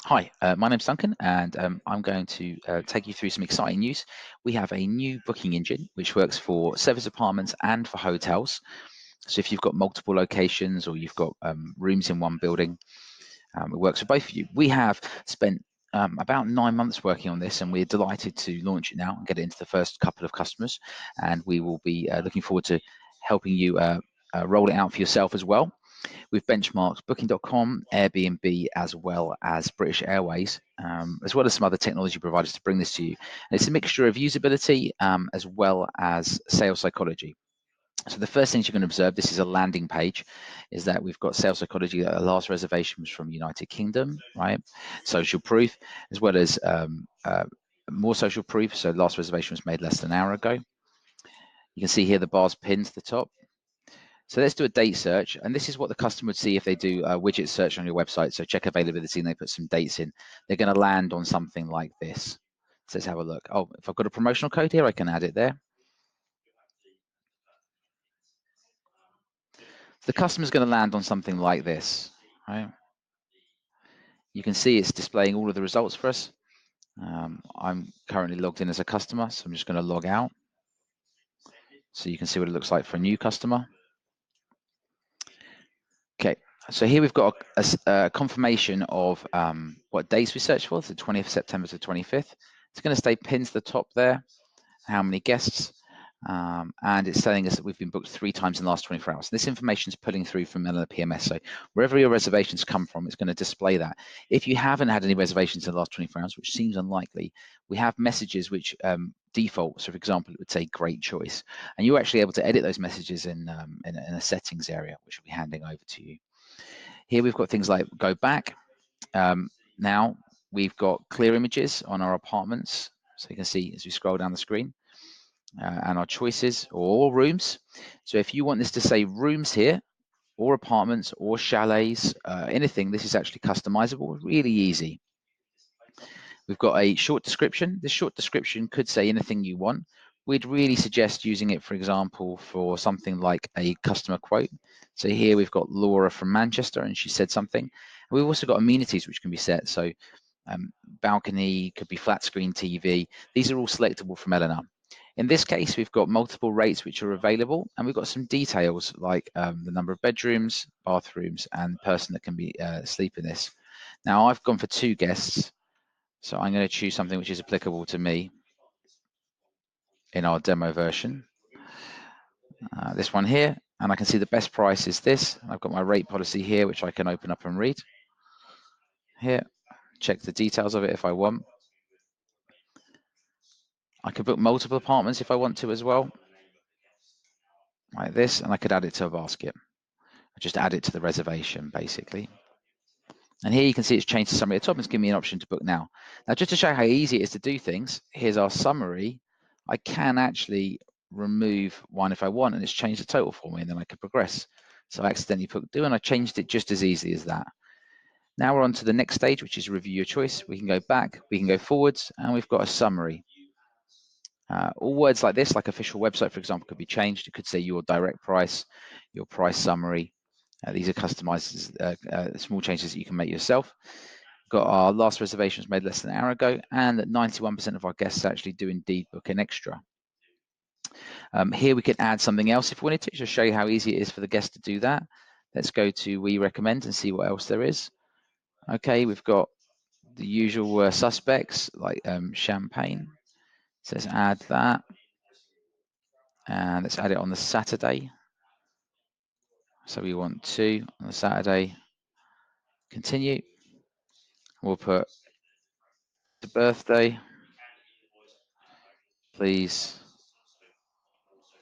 Hi, my name's Duncan, and I'm going to take you through some exciting news. We have a new booking engine which works for service apartments and for hotels. So if you've got multiple locations or you've got rooms in one building, it works for both of you. We have spent about 9 months working on this, and we're delighted to launch it now and get it into the first couple of customers. And we will be looking forward to helping you roll it out for yourself as well. We've benchmarked Booking.com, Airbnb, as well as British Airways, as well as some other technology providers to bring this to you. And it's a mixture of usability as well as sales psychology. So the first things you're going to observe, this is a landing page, is that we've got sales psychology. Our last reservation was from United Kingdom, right? Social proof, as well as more social proof. So last reservation was made less than an hour ago. You can see here the bars pinned to the top. So let's do a date search, and this is what the customer would see if they do a widget search on your website. So check availability and they put some dates in. They're going to land on something like this. So let's have a look. Oh, if I've got a promotional code here, I can add it there. The customer's going to land on something like this, right? You can see it's displaying all of the results for us. I'm currently logged in as a customer, so I'm just going to log out. So you can see what it looks like for a new customer. Okay, so here we've got a confirmation of what dates we searched for, so 20th September to 25th. It's going to stay pinned to the top there, how many guests, and it's telling us that we've been booked 3 times in the last 24 hours. This information is pulling through from Elina PMS, so wherever your reservations come from, it's going to display that. If you haven't had any reservations in the last 24 hours, which seems unlikely, we have messages which default. So for example, it would say great choice, and you're actually able to edit those messages in a settings area, which will be handing over to you. Here we've got things like go back. Now we've got clear images on our apartments, so you can see as we scroll down the screen, and our choices or all rooms. So if you want this to say rooms here, or apartments, or chalets, anything, this is actually customizable, really easy. We've got a short description. This short description could say anything you want. We'd really suggest using it, for example, for something like a customer quote. So here we've got Laura from Manchester, and she said something. We've also got amenities which can be set. So balcony, could be flat screen TV. These are all selectable from Elina. In this case, we've got multiple rates which are available, and we've got some details like the number of bedrooms, bathrooms, and person that can be sleep in this. Now I've gone for 2 guests. So I'm going to choose something which is applicable to me in our demo version. This one here, and I can see the best price is this. I've got my rate policy here, which I can open up and read. Here, check the details of it if I want. I could book multiple apartments if I want to as well, like this, and I could add it to a basket. I just add it to the reservation, basically. And here you can see it's changed the summary at the top. It's giving me an option to book now. Now, just to show how easy it is to do things, here's our summary. I can actually remove one if I want, and it's changed the total for me, and then I can progress. So I accidentally put do, and I changed it just as easily as that. Now we're on to the next stage, which is review your choice. We can go back, we can go forwards, and we've got a summary. All words like this, like official website, for example, could be changed. It could say your direct price, your price summary. These are customized small changes that you can make yourself. Got our last reservations made less than an hour ago, and that 91% of our guests actually do indeed book an extra. Here we could add something else if we wanted to, just show you how easy it is for the guest to do that. Let's go to we recommend and see what else there is. Okay, we've got the usual suspects like champagne. So let's add that, and let's add it on the Saturday. So we want 2 on the Saturday. Continue. We'll put the birthday. Please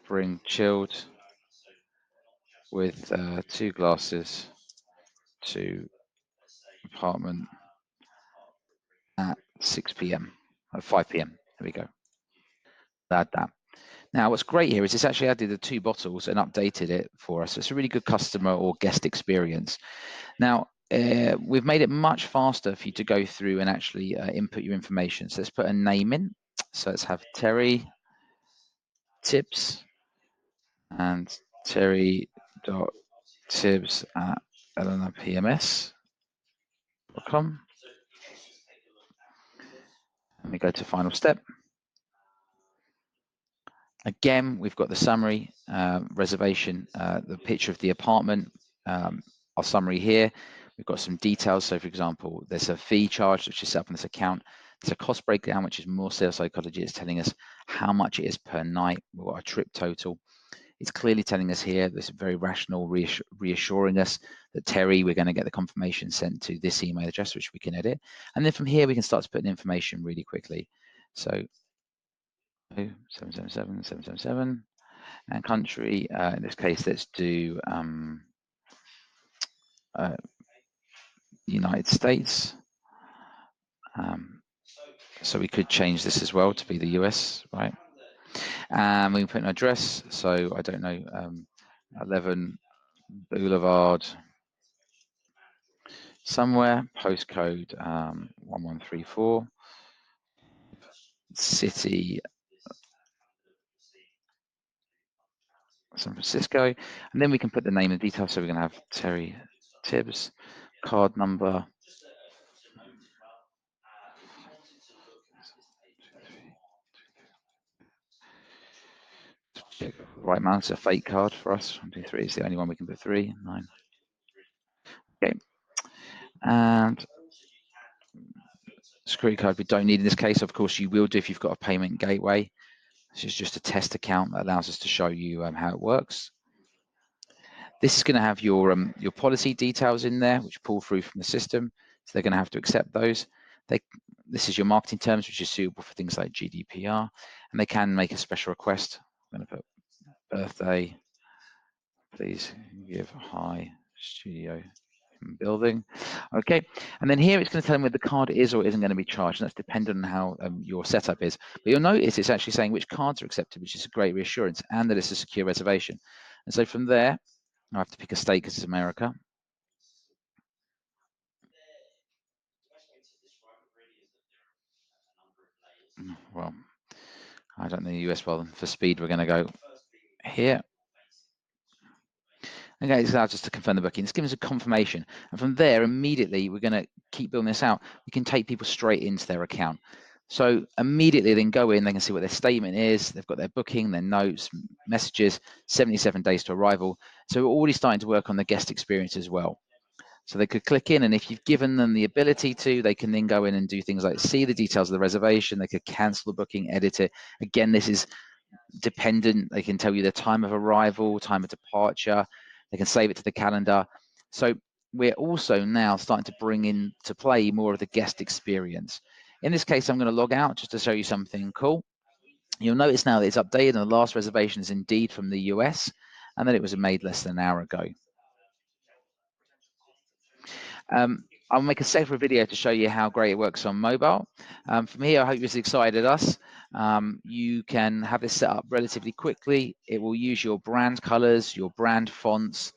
bring chilled with 2 glasses to apartment at 6 p.m. at 5 p.m. There we go. Add that. Now, what's great here is it's actually added the 2 bottles and updated it for us. It's a really good customer or guest experience. Now, we've made it much faster for you to go through and actually input your information. So let's put a name in. So let's have Terry Tibbs and Terry.Tibbs at elinapms.com. we go to final step. Again, we've got the summary, reservation, the picture of the apartment, our summary here. We've got some details. So for example, there's a fee charge which is set up on this account. There's a cost breakdown, which is more sales psychology. It's telling us how much it is per night. We've got a trip total. It's clearly telling us here, this is very rational, reassuring us that Terry, we're going to get the confirmation sent to this email address, which we can edit. And then from here, we can start to put in information really quickly. So 777, 777, and country, in this case, let's do United States. So we could change this as well to be the US, right? And we can put an address. So I don't know, 11 Boulevard, somewhere, postcode 1134, city, San Francisco, and then we can put the name and details. So we're going to have Terry Tibbs, card number. Right, man, it's a fake card for us. 1, 2, 3 is the only one we can put 3, 9. Okay, and security card we don't need in this case. Of course, you will do if you've got a payment gateway. This is just a test account that allows us to show you how it works. This is going to have your policy details in there, which pull through from the system. So they're going to have to accept those. This is your marketing terms, which is suitable for things like GDPR, and they can make a special request. I'm going to put birthday. Please give hi studio building. Okay, and then here it's going to tell them whether the card is or isn't going to be charged, and that's dependent on how your setup is. But you'll notice it's actually saying which cards are accepted, which is a great reassurance, and that it's a secure reservation. And so from there, I have to pick a state because it's America. Well, I don't know the US well. For speed, we're going to go here. Okay, it's allowed us to confirm the booking. It's given us a confirmation. And from there, immediately, we're going to keep building this out. We can take people straight into their account. So immediately they can go in, they can see what their statement is. They've got their booking, their notes, messages, 77 days to arrival. So we're already starting to work on the guest experience as well. So they could click in, and if you've given them the ability to, they can then go in and do things like see the details of the reservation. They could cancel the booking, edit it. Again, this is dependent. They can tell you the time of arrival, time of departure. They can save it to the calendar. So we're also now starting to bring into play more of the guest experience. In this case, I'm going to log out just to show you something cool. You'll notice now that it's updated, and the last reservation is indeed from the US, and that it was made less than an hour ago. I'll make a separate video to show you how great it works on mobile. From here, I hope you're as excited as us. You can have this set up relatively quickly. It will use your brand colors, your brand fonts.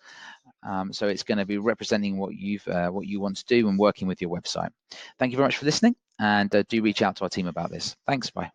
So it's going to be representing what you want to do and working with your website. Thank you very much for listening, and do reach out to our team about this. Thanks, bye.